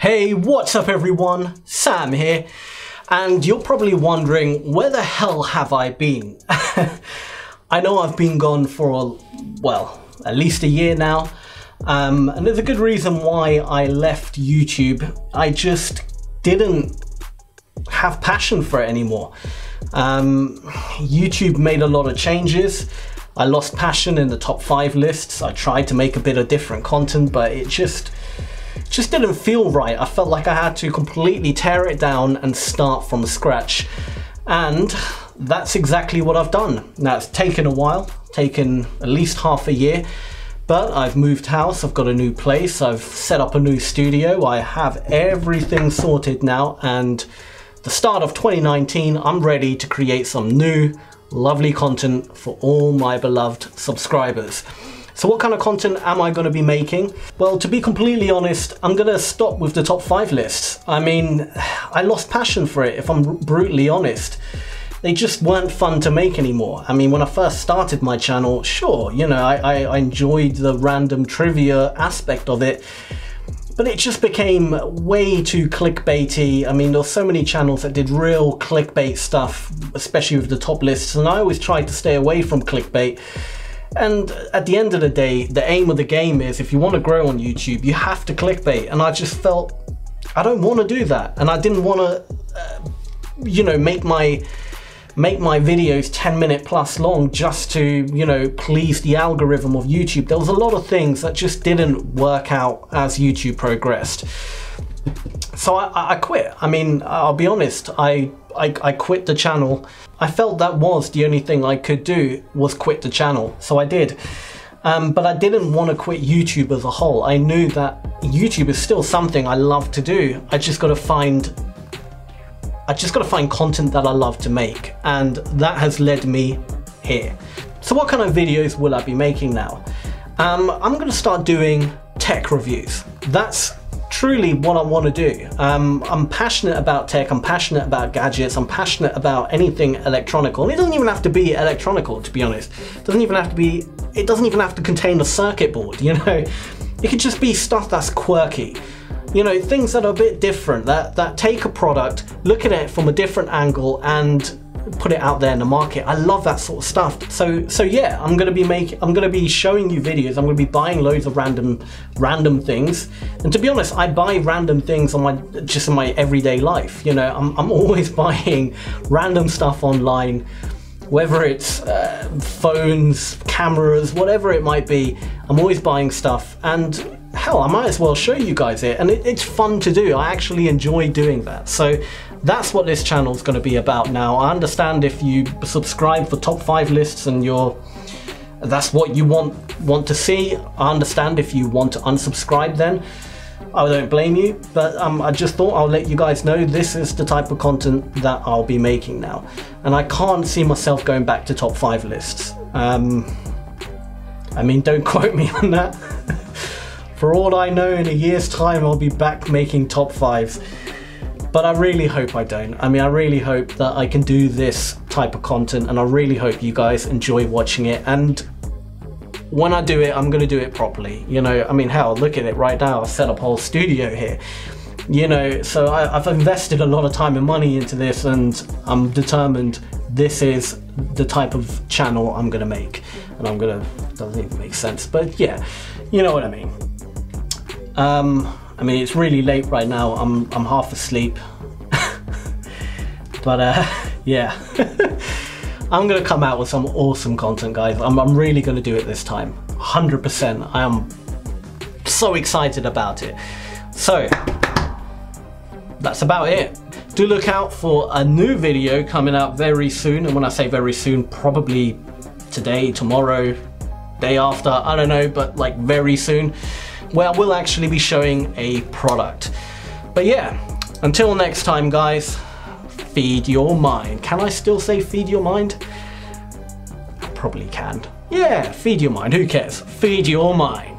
Hey, what's up everyone? Sam here, and you're probably wondering, where the hell have I been? I know I've been gone for, at least a year now, and there's a good reason why I left YouTube. I just didn't have passion for it anymore. YouTube made a lot of changes. I lost passion in the top 5 lists. I tried to make a bit of different content, but it just didn't feel right. I felt like I had to completely tear it down and start from scratch. And that's exactly what I've done. Now, it's taken a while, taken at least half a year, but I've moved house, I've got a new place, I've set up a new studio, I have everything sorted now, and the start of 2019, I'm ready to create some new, lovely content for all my beloved subscribers. So what kind of content am I going to be making? Well, to be completely honest, I'm going to stop with the top 5 lists. I mean, I lost passion for it, if I'm brutally honest. They just weren't fun to make anymore. I mean, when I first started my channel, sure, you know, I enjoyed the random trivia aspect of it, but it just became way too clickbaity. I mean, there were so many channels that did real clickbait stuff, especially with the top lists, and I always tried to stay away from clickbait. And at the end of the day, the aim of the game is, if you want to grow on YouTube, you have to clickbait. And I just felt, I don't want to do that. And I didn't want to, you know, make my videos 10-minute plus long just to, you know, please the algorithm of YouTube. There was a lot of things that just didn't work out as YouTube progressed. So I quit. I mean, I'll be honest, I quit the channel. I felt that was the only thing I could do, was quit the channel. So I did. But I didn't want to quit YouTube as a whole. I knew that YouTube is still something I love to do. I just got to find content that I love to make, and that has led me here. So what kind of videos will I be making now? I'm going to start doing tech reviews. That's truly what I want to do. I'm passionate about tech, I'm passionate about gadgets, I'm passionate about anything electronical. And it doesn't even have to be electronical, to be honest. It doesn't even have to contain a circuit board, you know? It could just be stuff that's quirky. You know, things that are a bit different, that take a product, look at it from a different angle and put it out there in the market. I love that sort of stuff. So yeah, I'm gonna be showing you videos. I'm gonna be buying loads of random things. And to be honest, I buy random things on just in my everyday life. You know, I'm always buying random stuff online, whether it's phones, cameras, whatever it might be. I'm always buying stuff, and hell, I might as well show you guys it, and it's fun to do. I actually enjoy doing that. So that's what this channel is going to be about now. I understand if you subscribe for top 5 lists and that's what you want to see. I understand if you want to unsubscribe, then I don't blame you, but I just thought I'll let you guys know this is the type of content that I'll be making now, and I can't see myself going back to top 5 lists. I mean, don't quote me on that. For all I know, in a year's time, I'll be back making top 5s. But I really hope I don't. I mean, I really hope that I can do this type of content, and I really hope you guys enjoy watching it. And when I do it, I'm gonna do it properly. You know, I mean, hell, look at it right now. I've set up a whole studio here. You know, so I've invested a lot of time and money into this, and I'm determined this is the type of channel I'm gonna make. And doesn't even make sense, but yeah, you know what I mean. I mean, it's really late right now. I'm half asleep. But yeah. I'm gonna come out with some awesome content, guys. I'm really gonna do it this time. 100%. I am so excited about it. So that's about it. Do look out for a new video coming out very soon. And when I say very soon, probably today, tomorrow, day after, I don't know, but like very soon, where I will actually be showing a product. But yeah, until next time, guys, feed your mind. Can I still say feed your mind? I probably can. Yeah, feed your mind, who cares? Feed your mind.